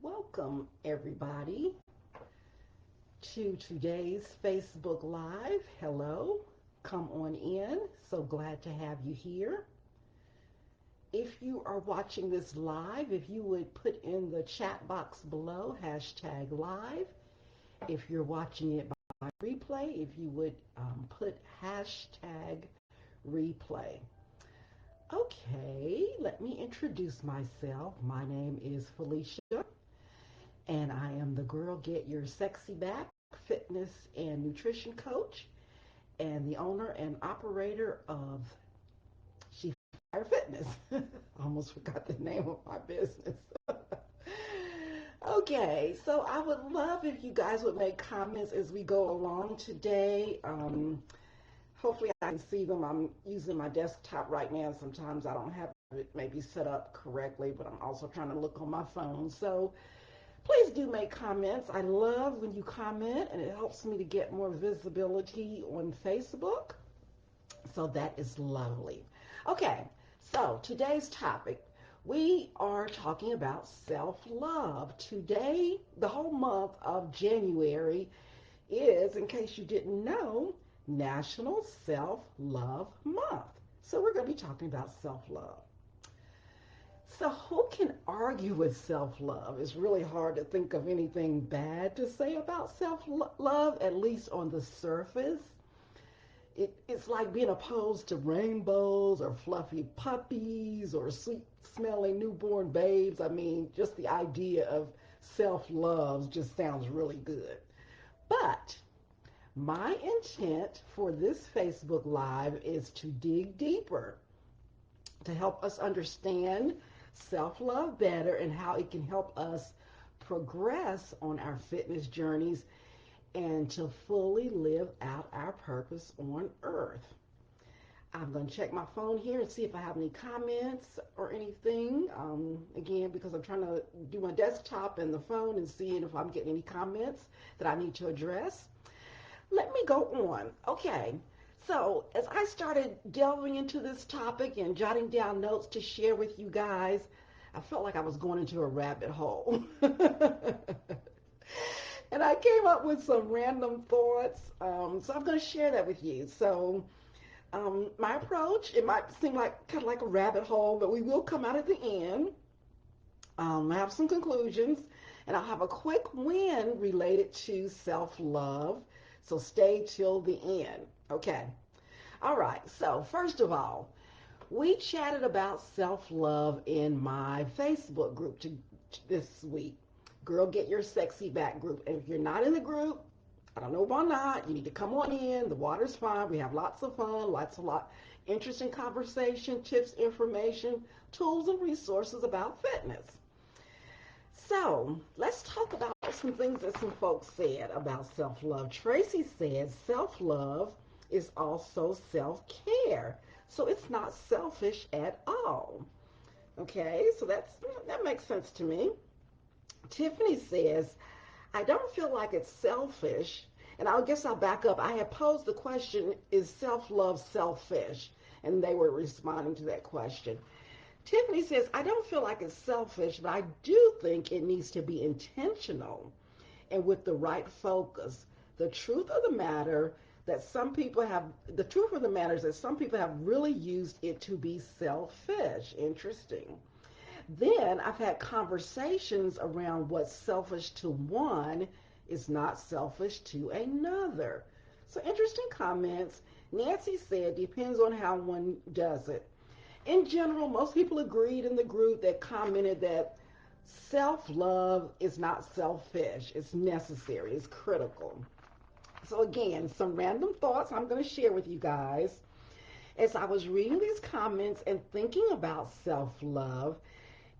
Welcome, everybody, to today's Facebook Live. Hello, come on in. So glad to have you here. If you are watching this live, if you would put in the chat box below, hashtag live. If you're watching it by replay, if you would put hashtag replay. Okay, let me introduce myself. My name is Felicia, and I am the Girl Get Your Sexy Back fitness and nutrition coach and the owner and operator of She Fire Fitness. I almost forgot the name of my business. Okay, so I would love if you guys would make comments as we go along today. Hopefully I can see them. I'm using my desktop right now. Sometimes I don't have it maybe set up correctly, but I'm also trying to look on my phone. So please do make comments. I love when you comment, and it helps me to get more visibility on Facebook. So that is lovely. Okay, so today's topic, we are talking about self-love. Today, the whole month of January is, in case you didn't know, National Self-Love Month. So we're going to be talking about self-love. So who can argue with self-love? It's really hard to think of anything bad to say about self-love, at least on the surface. It's like being opposed to rainbows or fluffy puppies or sweet smelling newborn babes. I mean, just the idea of self-love just sounds really good. But my intent for this Facebook Live is to dig deeper, to help us understand self-love better and how it can help us progress on our fitness journeys and to fully live out our purpose on earth. I'm going to check my phone here and see if I have any comments or anything. Again, because I'm trying to do my desktop and the phone and seeing if I'm getting any comments that I need to address. Let me go on. Okay, so as I started delving into this topic and jotting down notes to share with you guys, I felt like I was going into a rabbit hole. And I came up with some random thoughts. So I'm going to share that with you. So my approach, it might seem like kind of like a rabbit hole, but we will come out at the end. I have some conclusions, and I'll have a quick win related to self-love. So stay till the end. Okay. All right. So first of all, we chatted about self-love in my Facebook group this week. Girl, Get Your Sexy Back group. And if you're not in the group, I don't know why not. You need to come on in. The water's fine. We have lots of fun, interesting conversation, tips, information, tools, and resources about fitness. So let's talk about some things that some folks said about self-love. Tracy said self-love is also self-care. So it's not selfish at all. Okay, so that makes sense to me. Tiffany says, I don't feel like it's selfish. And I guess I'll back up. I had posed the question, is self-love selfish? And they were responding to that question. Tiffany says, I don't feel like it's selfish, but I do think it needs to be intentional and with the right focus. The truth of the matter is that some people have really used it to be selfish. Interesting. Then I've had conversations around what's selfish to one is not selfish to another. So interesting comments. Nancy said, depends on how one does it. In general, most people agreed in the group that commented that self-love is not selfish. It's necessary. It's critical. So again, some random thoughts I'm going to share with you guys. As I was reading these comments and thinking about self-love,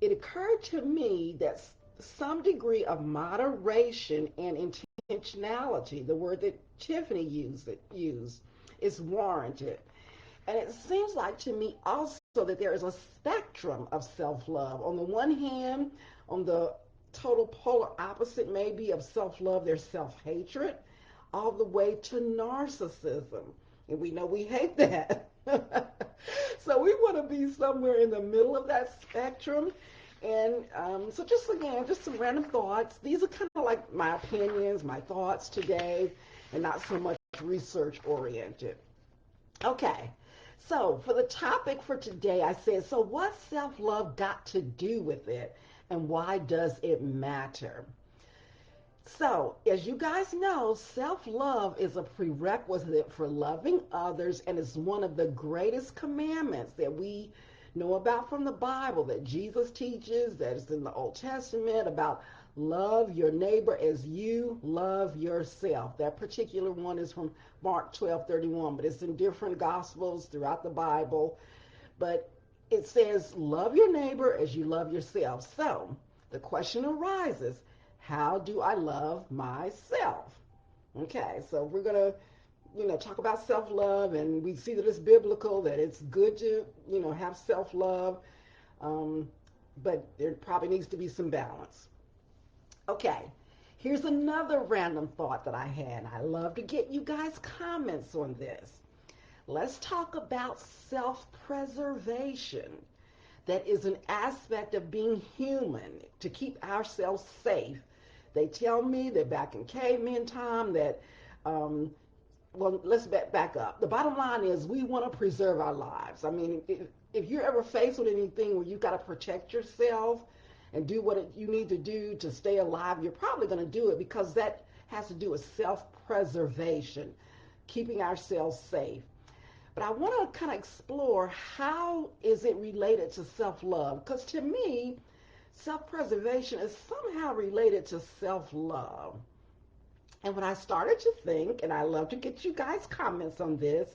it occurred to me that some degree of moderation and intentionality, the word that Tiffany used, is warranted. And it seems like to me also that there is a spectrum of self-love. On the one hand, on the total polar opposite maybe of self-love, there's self-hatred, all the way to narcissism. And we know we hate that. So we want to be somewhere in the middle of that spectrum. And so just again, just some random thoughts. These are kind of like my opinions, my thoughts today, and not so much research oriented. Okay, so for the topic for today, I said, so what's self-love got to do with it, and why does it matter? So, as you guys know, self love is a prerequisite for loving others, and it's one of the greatest commandments that we know about from the Bible that Jesus teaches, that is in the Old Testament about love your neighbor as you love yourself. That particular one is from Mark 12:31, but it's in different gospels throughout the Bible. But it says, love your neighbor as you love yourself. So the question arises, how do I love myself? Okay, so we're going to, talk about self-love, and we see that it's biblical, that it's good to, have self-love, um, but there probably needs to be some balance. Okay, here's another random thought that I had. I love to get you guys comments on this. Let's talk about self-preservation. That is an aspect of being human, to keep ourselves safe. They tell me that back in caveman time that, well, let's back up. The bottom line is we want to preserve our lives. I mean, if you're ever faced with anything where you've got to protect yourself and do what you need to do to stay alive, you're probably going to do it because that has to do with self-preservation, keeping ourselves safe. But I want to kind of explore how is it related to self-love? Because to me, self-preservation is somehow related to self-love. And when I started to think, and I love to get you guys' comments on this,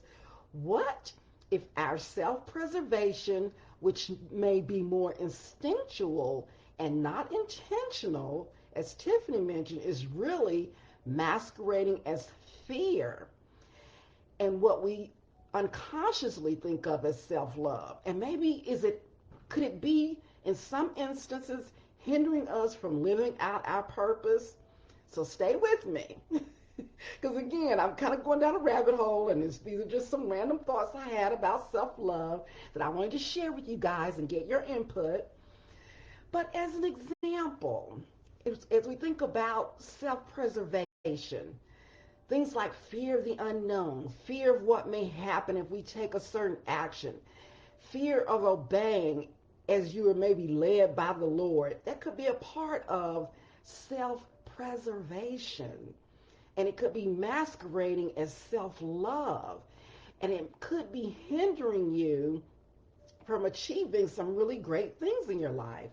what if our self-preservation, which may be more instinctual and not intentional, as Tiffany mentioned, is really masquerading as fear? And what we unconsciously think of as self-love. And maybe could it be in some instances hindering us from living out our purpose? So stay with me. Because again, I'm kind of going down a rabbit hole, and these are just some random thoughts I had about self-love that I wanted to share with you guys and get your input. But as an example, as we think about self-preservation, things like fear of the unknown, fear of what may happen if we take a certain action, fear of obeying as you are maybe led by the Lord. That could be a part of self-preservation. And it could be masquerading as self-love. And it could be hindering you from achieving some really great things in your life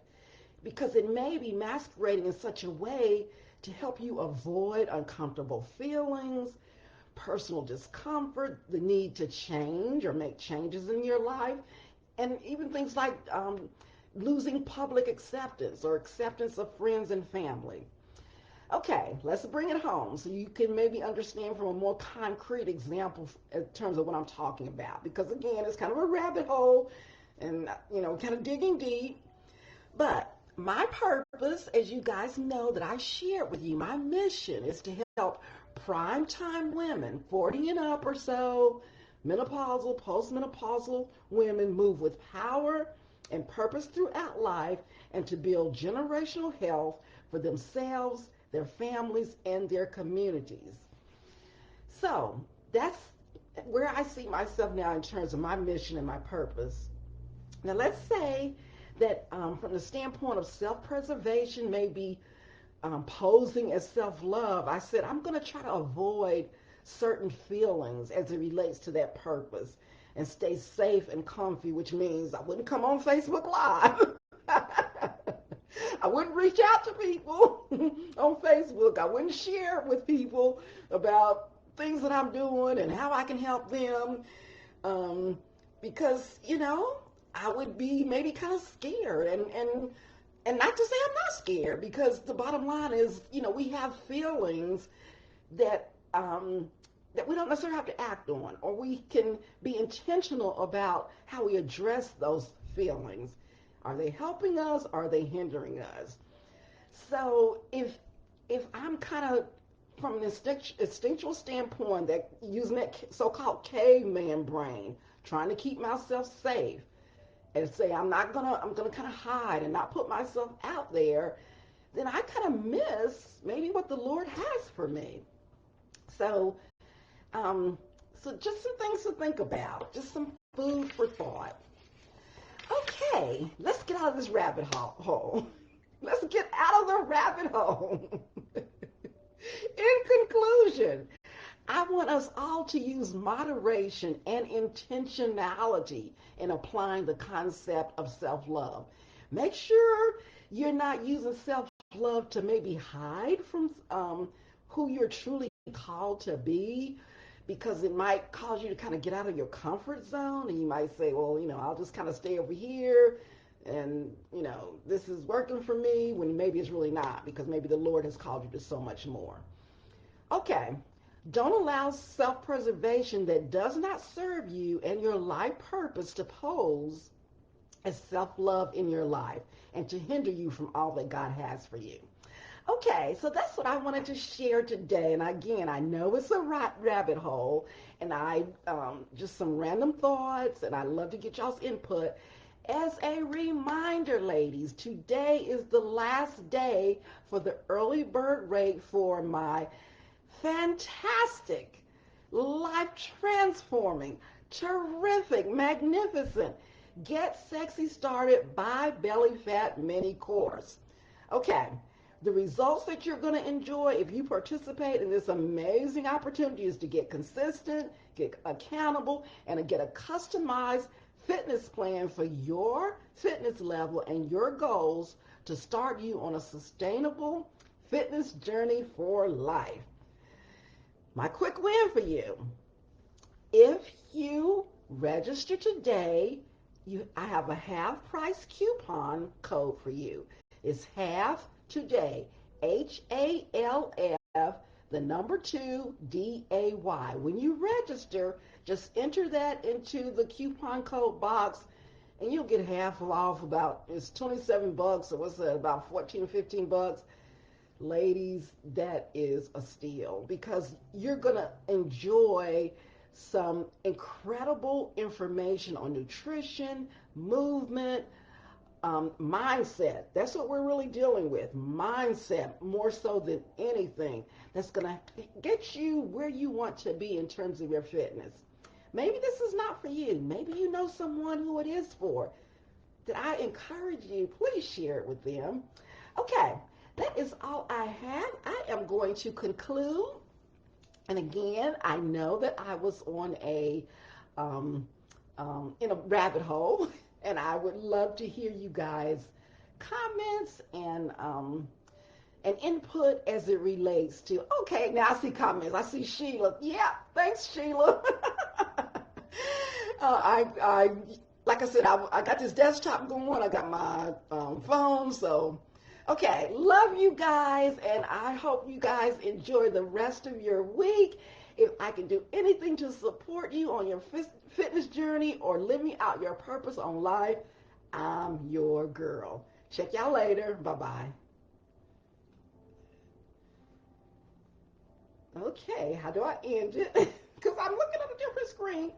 because it may be masquerading in such a way to help you avoid uncomfortable feelings, personal discomfort, the need to change or make changes in your life, and even things like losing public acceptance or acceptance of friends and family. Okay, let's bring it home so you can maybe understand from a more concrete example in terms of what I'm talking about. Because again, it's kind of a rabbit hole and, kind of digging deep. But my purpose, as you guys know that I shared with you, my mission is to help prime-time women, 40 and up or so, menopausal, postmenopausal women move with power and purpose throughout life and to build generational health for themselves, their families, and their communities. So that's where I see myself now in terms of my mission and my purpose. Now let's say that from the standpoint of self-preservation, maybe posing as self-love, I said I'm going to try to avoid certain feelings as it relates to that purpose and stay safe and comfy, which means I wouldn't come on Facebook Live. I wouldn't reach out to people on Facebook. I wouldn't share with people about things that I'm doing and how I can help them because, I would be maybe kind of scared and not to say I'm not scared because the bottom line is, we have feelings that that we don't necessarily have to act on, or we can be intentional about how we address those feelings. Are they helping us? Or are they hindering us? So if I'm kind of from an instinctual standpoint, that using that so-called caveman brain, trying to keep myself safe, and say I'm gonna kind of hide and not put myself out there, then I kind of miss maybe what the Lord has for me. So, um, so just some things to think about, just some food for thought. Okay, let's get out of this rabbit hole. Let's get out of the rabbit hole. In conclusion, I want us all to use moderation and intentionality in applying the concept of self love. Make sure you're not using self love to maybe hide from who you're truly called to be, because it might cause you to kind of get out of your comfort zone. And you might say, well, I'll just kind of stay over here. And, this is working for me, when maybe it's really not, because maybe the Lord has called you to so much more. Okay, don't allow self preservation that does not serve you and your life purpose to pose as self love in your life and to hinder you from all that God has for you. Okay, so that's what I wanted to share today. And again, I know it's a rabbit hole, and I just some random thoughts, and I love to get y'all's input. As a reminder, ladies, today is the last day for the early bird rate for my fantastic, life transforming, terrific, magnificent Get Sexy Started by Belly Fat mini course. Okay, the results that you're going to enjoy if you participate in this amazing opportunity is to get consistent, get accountable, and get a customized fitness plan for your fitness level and your goals to start you on a sustainable fitness journey for life. My quick win for you. If you register today, I have a half price coupon code for you. It's half today. HALF, the number 2, DAY. When you register, just enter that into the coupon code box and you'll get half off. It's 27 bucks, or what's that, about 14 or 15 bucks. Ladies, that is a steal, because you're going to enjoy some incredible information on nutrition, movement, mindset. That's what we're really dealing with. Mindset, more so than anything. That's going to get you where you want to be in terms of your fitness. Maybe this is not for you. Maybe you know someone who it is for. That I encourage you, please share it with them. Okay, that is all I have. I am going to conclude. And again, I know that I was on in a rabbit hole, and I would love to hear you guys' comments and input as it relates to. Okay, now I see comments. I see Sheila. Yeah, thanks, Sheila. I like I said, I got this desktop going. I got my phone, so. Okay, love you guys, and I hope you guys enjoy the rest of your week. If I can do anything to support you on your fitness journey or living out your purpose on life, I'm your girl. Check y'all later. Bye-bye. Okay, how do I end it? Because I'm looking at a different screen.